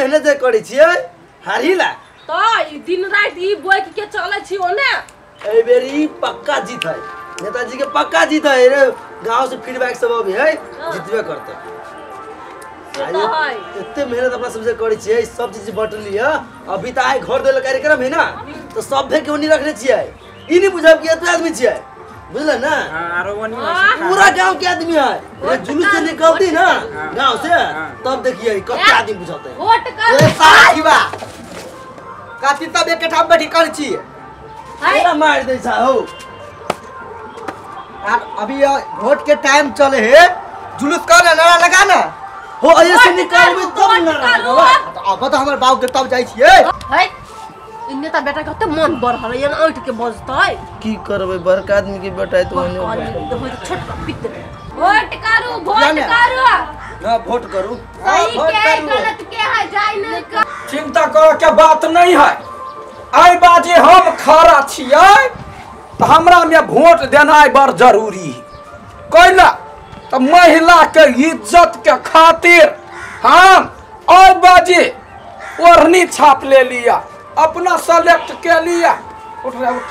मेहनत करै छियै हारिला तो दिन रात ई बोइ के चलै छी ओने ए बेरी पक्का जीत है नेताजी के पक्का जीत है रे गांव से फीडबैक सब अभी है जीतबे करते इतने मेहनत अपना सबसे करै छियै सब चीज बांटली है अभी त आइ घर देले कार्यक्रम है ना तो सब भे के ओनी रखने छियै ई नहीं बुझब कि एते आदमी छियै बुझल ना आरो ओनी पूरा गांव के आदमी है ये जुलूस से निकलती ना गांव से तब देखिए कते आदमी बुझाते वोट कर ए साखीबा काती तब एक ठाम बैठी कर छियै तेरा मार दे सा हो अभी वोट के टाइम चले है जुलूस कर नारा लगा ना हो ऐसे निकालबे तब ना अब तो हमर बाबू के तब जाई छियै है इन्ने त बेटा कते मन बरहल ये उठ के बजतै की करबे बड़का आदमी के बेटा है तो छोटका पित वोट करू ना वोट करू सही के गलत के है जाय नहीं कर चिंता करे के बात नहीं है आई बाजे हम खड़ा छियै तो हमरा में वोट देनाइ बड़ जरूरी है कैला तो महिला के इज्जत के खातिर हम आई बाजे ओढ़नी छाप ले लिया अपना सेलेक्ट के लिया उठ रे उठ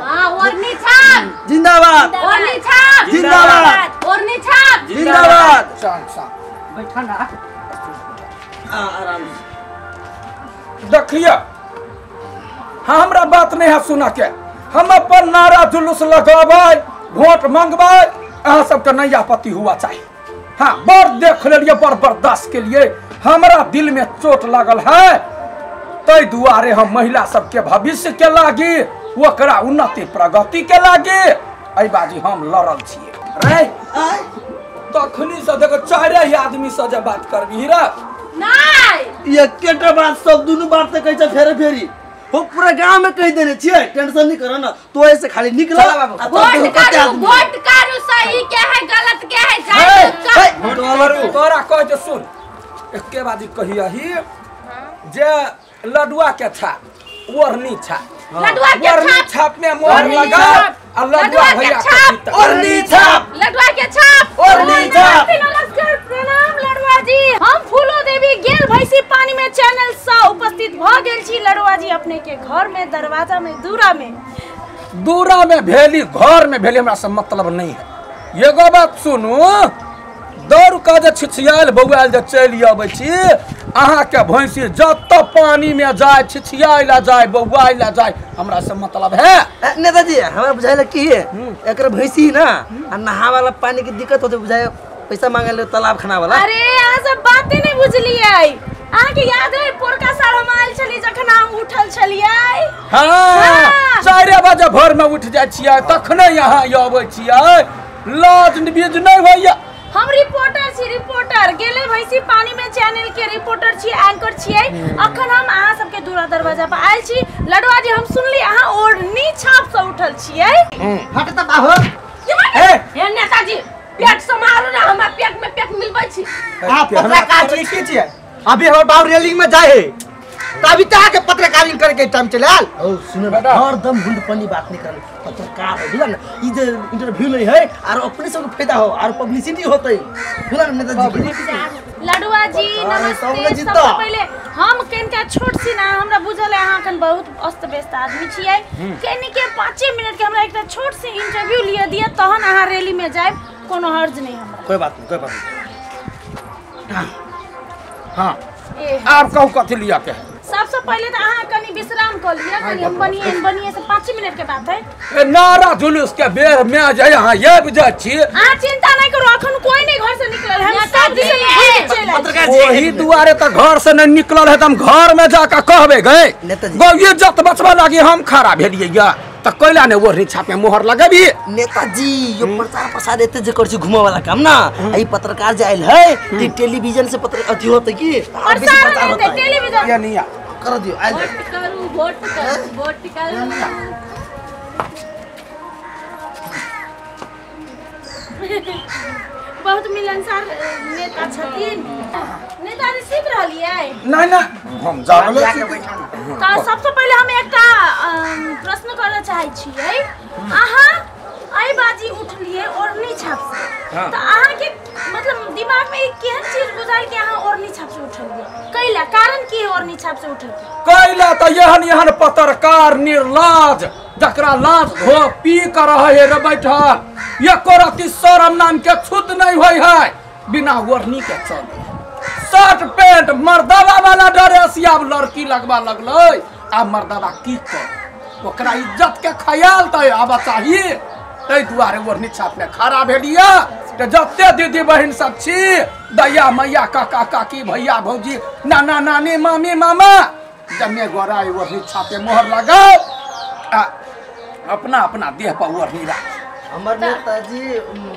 हां ओढ़नी छाप जिंदाबाद ओढ़नी छाप जिंदाबाद ओढ़नी छाप जिंदाबाद शांत बैठा ना आराम देखिए हाँ हमरा बात नहीं है सुना के हम अपन नारा जुलूस लगाबै वोट मंगबै अहाँ सबके नहीं आपत्ति हुआ चाहिए हाँ बड़ देख लिये बड़ बर्दाश्त के लिए हमारा दिल में चोट लागल है तै दुआरे हम महिला सबके भविष्य के लागी ओकरा उन्नति प्रगति के लागी एहि बाजी हम लड़ल छियै रे तखनी से देखो चारे ही आदमी से जब बात करबी रे नहीं ये केटा बात सब दुनु बात से कहै छ फेरे फेरी हो पूरा गांव में कह देने छियै टेंशन नहीं करो ना तो ऐसे खाली निकला वोट करू सही के है गलत के है जाय तोरा कह जे सुन एके बाजी कहिया ही जे लडुआ के छाप ओढ़नी छाप लडुआ के छाप में मोहर लगा और लडुआ भैया के ओढ़नी छाप लडुआ के छाप ओढ़नी छाप नमस्कार प्रणाम लडुआ जी हम फूलो देवी गेल भैंसी पानी में चैनल सा उपस्थित भ गेल छी लडुआ जी अपने के घर में दरवाजा में दूरा में भेली घर में भेली हमरा से मतलब नहीं है एगो बात सुनू दौड़ का जे छिछियाल बौआल जे चलि आबै छी अहाँ के भैंसी जत पानी में जाए छिछियाला जाए बौआला जाए हमरा से मतलब है नेताजी हमरा बुझाइला की है एकर भैंसी ना नहा वाला पानी की दिक्कत होते बुझाय पैसा मांगे ले तालाब खाना वाला अरे यहाँ सब बातें नहीं बुझलिए अहाँ के याद है पोरका साल हम आयल छली जखन हम उठल छलिए हां 4 बजे भोर में उठ जाय छियै तखने यहाँ आबै छियै लाज बीज नहीं होइया हम रिपोर्टर छी रिपोर्टर गेले भैंसी पानी में चैनल के रिपोर्टर छी एंकर छियै अखन हम अहाँ सबके दूरा दरवाजा पर आयल छी लडुआ जी हम सुनली अहाँ ओढ़नी छाप से उठल छियै हट त बाहो हे नेताजी पेट समारो ना हमरा पेट में पेट मिलबै छी हां पत्रकार छी की छियै अभी हमर बाबू रेलिंग में जाए है तभी ता के पत्रकारिता करे के टाइम चलाल ओ सुनो बेटा हरदम हुंडपनी बात नहीं कर पत्रकार है बुझल ना ई जे इंटरव्यू नहीं है और अपने सब फायदा हो और पब्लिसिटी होतै बुझल ना नेताजी लडुआ जी नमस्ते सबसे पहले हम केनका छोट सी ना हमरा बुझल है अहाँ कन बहुत अस्त व्यस्त आदमी छियै केनी के 5 मिनट के हमरा एकटा छोट सी इंटरव्यू लिया दिया तहन अहाँ रैली में जाए कोनो हर्ज नहीं हमरा कोई बात नहीं हां आप कहू कथि लिया के सबसे पहले तो अहाँ कनी विश्राम कर लिया कनी हम बनिए से 5 मिनट के बात है ए नारा जुलूस के बेर में जाय यहाँ ये बुझा छी आ चिंता नहीं करो अखन कोई नहीं घर से निकलल हम सब दिन से चले पत्रकार वही दुआरे त घर से नहीं निकलल है हम घर में जाकर कहबे गए गो इज्जत बचबा लागी हम खड़ा भेलिए या त कैला ने ओढ़नी छाप में मोहर लगाबी नेताजी यो प्रचार प्रसार एते जे कर छी घुमा वाला काम ना ई पत्रकार जे आइल है ती टेलीविजन से पत्र अथी होते की प्रचार होते टेलीविजन या नहीं कर दियो आइल वोट करू बहुत मिलनसार नेता छथिन नेता रिसीव रहलिए नहीं ना हम जागल त सबसे पहले हम एकटा प्रश्न करना चाहे छियै अहाँ आई बाजी उठलिए ओढ़नी छाप से त अहाँ के मतलब दिमाग में केहन चीज गुजरल के अहाँ ओढ़नी छाप से उठल गया कैला कारण की है ओढ़नी छाप से उठल कैला तो यहन पत्रकार निर्लाज जकरा लाज धो पी कर रहे रे बैठल ये कोरती शरम नाम के छुत नहीं होई है बिना ओढ़नी के चल शर्ट पैंट मर्दवा वाला ड्रेस अब लड़की लगवा लगलै आ मर्दवा की कर ओकरा इज्जत के ख्याल तो आब चाहिए तै दुआरे ओढ़नी छाप में खड़ा भेलिया तो जते दीदी बहन सब छी दैया मैया काका काकी भैया भौजी नाना नानी मामी मामा जमे गोरा ओढ़नी छापे मोहर लगाओ अपना अपना देह पर ओढ़नी राख हमर नेताजी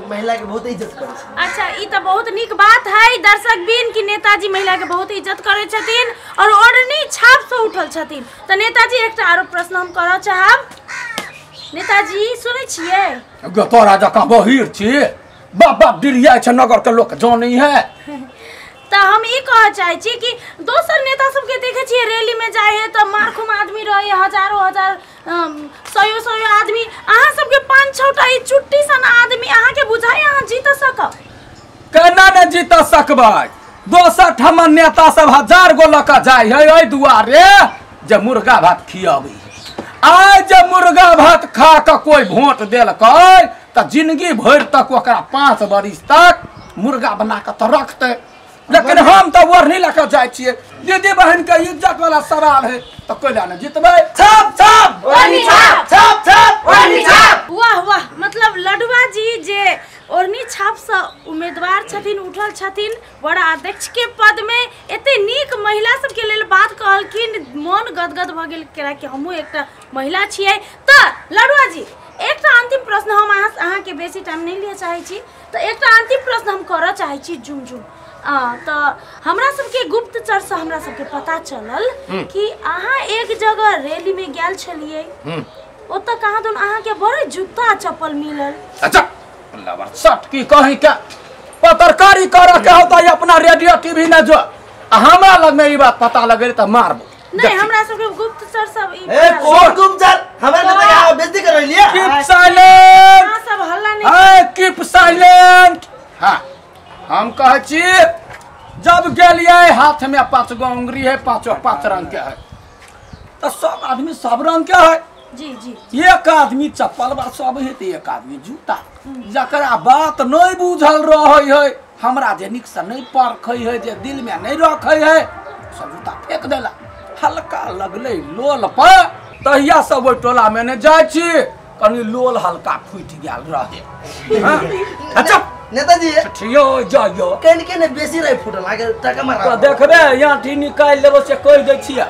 महिला के बहुत इज्जत करे छथिन। अच्छा ई तो बहुत निक बात है दर्शक बिन की नेताजी महिला के बहुत इज्जत करे छथिन और ओढ़नी छाप से उठल छथिन तो नेताजी एकटा आरो प्रश्न हम करऽ चाहब नेताजी सुनै छियै तोरा जकाँ बहिर छी बाप बाप डिरिया छै नगर के लोक जानै है तो हम ई कह चाहे छी कि दोसर नेता सब के देखे छियै रैली में जाए है तो मारखुम आदमी रहे हजारों हजार सौ आदमी अहाँ सब के 5-6टा ई चुट्टी सन आदमी अहाँ के बुझाई अहाँ जीत सकब केना ने जीत सकबै दोसर ठमन नेता सब 1000 गो लक जाय है ओइ दुआरे जे मुर्गा भात खियाबी आइ जे मुर्गा भात खा के कोई वोट देलकै त जिंदगी भर तक ओकरा 5 बरिस तक मुर्गा बना के त रखतै लेकिन हम तो ओढ़नी लेकर जाए छिए दीदी बहन के इज्जत वाला सवाल है तो कोइला न जीतबै छाप छाप ओढ़नी छाप छाप छाप ओढ़नी छाप वाह वाह मतलब लडुआ जी जे ओढ़नी छाप से उम्मीदवार छथिन उठल छथिन बड़ा अध्यक्ष के पद में एते नीक महिला सब के लेल बात कहलखिन मन गदगद भ गेल केरा कि हमहू एकटा महिला छियै त लडुआ जी एकटा अंतिम प्रश्न हम अहाँ के बेसी टाइम नहीं लिया चाहे छी तो एकटा अंतिम प्रश्न हम करऽ चाहे छी जुम तो हमरा सबके गुप्तचर से हमरा सबके पता चलल कि अहाँ एक जगह रैली में गेल छलिए ओतऽ कहाँ दून अहाँ के बड़े जूता चप्पल मिलल अच्छा लवर सट की कहि के पत्रकारी कर के होता है अपना रेडियो टीवी न जो हमरा लग में ई बात पता लगे त मारबो नहीं हमरा सबके गुप्तचर सब ए कौन गुप्तचर हमरा नेता के बेइज्जती करलिए कीप साइलेंट हां सब हल्ला नहीं कीप साइलेंट हां हम कहे छी जब गेलिए हाथ में 5 गो उंगली है 5 रंग के है तो सब आदमी सब रंग के है जी जी एक आदमी चप्पल बा सब है तो एक आदमी जूता जकरा बात नहीं बुझल रहे है हमरा जे निक से नहीं परखै है जे दिल में नहीं रखे है सब जूता फेंक देला हल्का लगले लोल पर तहिया सब ओइ टोला में ने जाय छी कनी लोल हल्का फुट गेल रहे हां अच्छा नेताजी ठियो जाइयो केने बेसी रहे फुटल आगे टका मार तो देखबे यहाँ ठी निकाल लेबो से कह दे छिया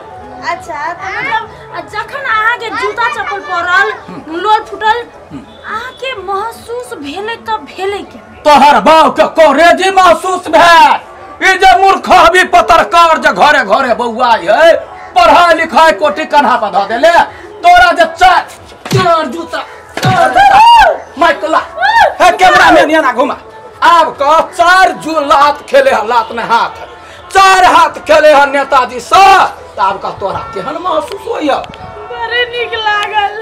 अच्छा तो मतलब जखन अहाँ के जूता चप्पल पड़ल लोल फुटल अहाँ के महसूस भेले तब भेले के तोहर बाव के कोरेजी महसूस भेल ई जे मूर्ख भी पत्रकार जे घरे घरे बौआई है पढ़ाई लिखाई कोटी कन्हा पर ध देले तोरा जे चार जूता माइकला है कैमरा मैन यहाँ घुमा अब का 4 जुलात खेले लात में हाथ 4 हाथ खेले हैं नेताजी से तब का तोरा केहन महसूस होइया बड़े निक लागल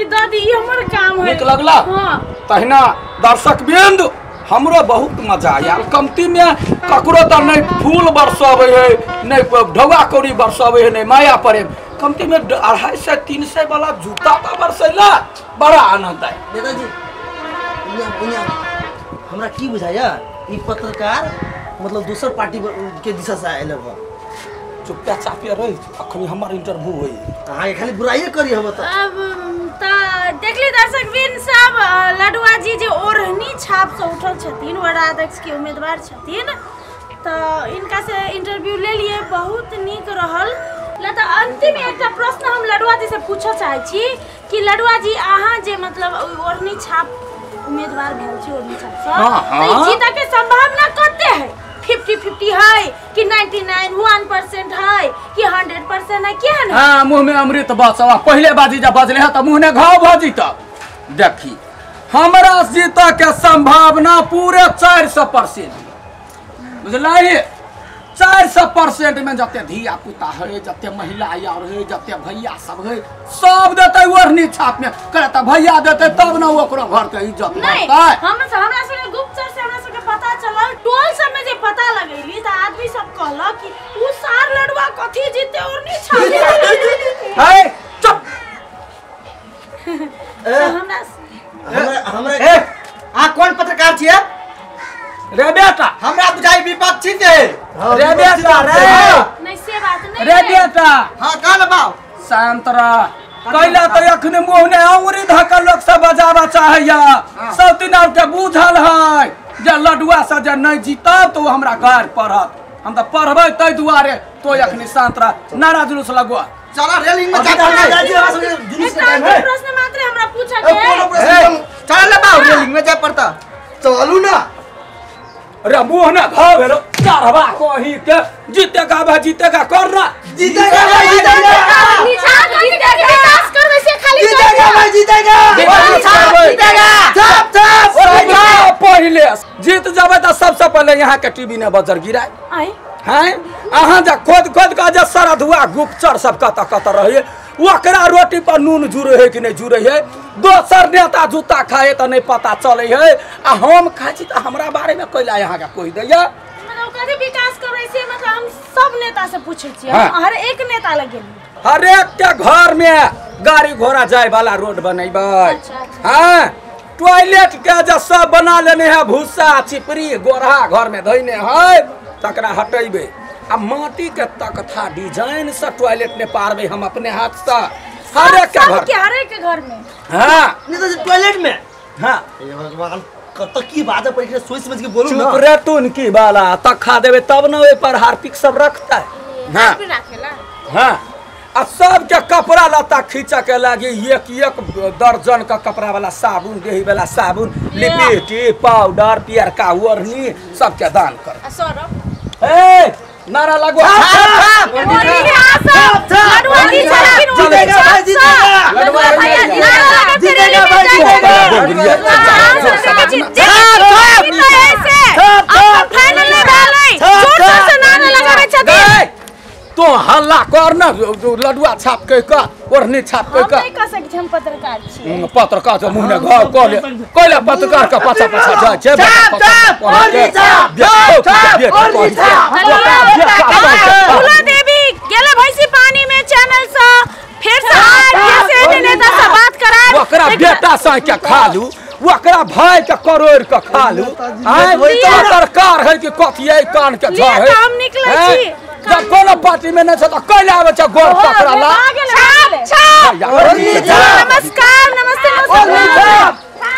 ई दादी हमर काम है निक लगला हां तहिना दर्शक बिंद हमरो बहुत मजा आयल कमती में ककरो त नहीं फूल बरसावे है नहीं ढौआ कौड़ी बरसावे है नहीं माया प्रेम कमती में 250-300 वाला जूता तो बरसैला बड़ा आनंद है नेताजी उन्या हमरा की बुझाया ई पत्रकार मतलब दूसर पार्टी के दिशा से आइल बा चुपचाप चापिया रही अखनी हमार इंटरव्यू होई अहाँ के खाली बुराई करी हम त अब त देखली दर्शक बिन सब लडुआ जी जे ओढ़नी छाप से उठल छथिन वड़ा अध्यक्ष के उम्मीदवार छथिन तो इनका से इंटरव्यू ले लिए बहुत निक रहल ल त अंतिम एकटा प्रश्न हम लडुआ जी से पूछऽ चाहे छी कि लडुआ जी अहाँ जे मतलब ओढ़नी छाप उम्मीदवार भेल छी ओढ़नी छाप से तो जीत के संभावना कते है 50-50 है कि 99-1% है कि 100% है केहन है हां मुंह में अमृत बसवा पहले बाजी जब बजले है त मुंह में घाव भ जीत देखी हमरा जीत के संभावना पूरे 400% बुझलाई 400% में जते धिया पुता है जते महिला यार है जते भैया सब है सब देते ओढ़नी छाप में कहता भैया देते तब ना ओकरो घर के इज्जत नहीं हमरा से गुप्तचर से हमरा से पता चलल टोल सब में जे पता लगेली त आदमी सब रे बेटा रे नहीं से बात नहीं रे बेटा हां का लगाओ शांत रह कैला तो अखने मुंह ने अंगुरी धक्का लोग सब बजावा चाहैया सब दिन के बुझल है जे लडुआ से जे नहीं जीतब तो हमरा घर पढ़त हम तो पढ़बै तै दुआरे तो अखनी शांत रह नारा जुलूस लगवा चला रेलिंग में अभी जा तो राजी आवाज में जुलूस के टाइम है प्रश्न मात्र हमरा पूछा कोनो के प्रश्न चला लगाओ रेलिंग में जा पड़ता चलू ना अरे मुंह ने घाव भेलो चारवा कही के जीतेगा कर रहा जीतेगा भाई जीतेगा विकास करवे से खाली जीतेगा भाई जीतेगा चप चप पहले जीत जाबे तो सबसे पहले यहाँ के टीवी ने बजर गिराए आई हैं अहाँ जा खोद का जे सरधुआ गुप्तचर सब कत रहिए ओकरा रोटी पर नून जुरे है कि नहीं जुरे है दोसर नेता जूता खाए तो नहीं पता चले है आ हम खाई छी तो हमरा बारे में कोई यहाँ का कोई दैया मतलब कथी विकास करवे से मतलब हम सब नेता से पूछे छी हाँ। हर एक नेता लगे हर एक के घर में गाड़ी घोड़ा जाए वाला रोड बनेबै अच्छा। हाँ टॉयलेट के जो सब बना लेने हैं भूसा चिपरी गोरहा घर में धोने है तकरा हटेबे आ माटी के तख्ता डिजाइन से टॉयलेट ने पारबे हम अपने हाथ से हर एक के घर में हाँ नहीं तो टॉयलेट में हाँ हे भगवान कत की बात है पर सोच समझ के बोलू ना चुप रे तून की बाला तखा देवे तब न ओइ पर हार्पिक सब रखता है हाँ हाँ आ सबके कपड़ा लता खींच के लगी एक दर्जन का कपड़ा वाला साबुन देही वाला साबुन लिपस्टिक पाउडर पियरका ओढ़नी सबके दान कर ए नारा लगवा तो हल्ला कर ना लडुआ छाप के का ओढ़नी छाप के का नहीं कह सकते हम पत्रकार छी पत्रकार जो मुंह ने घाव कोले पत्रकार का पाछा जाय छे फूला देवी गेले भैंसी पानी में चैनल से फिर से कैसे नेता से बात करा ओकरा बेटा सा के खा लू ओकरा भाई के करोड़ के खा लू सरकार है कि कथिए कान के झ है हम निकले छी जब कोनो पार्टी में नहीं छ त कैले आवे छ गोर पकड़ा ला छाप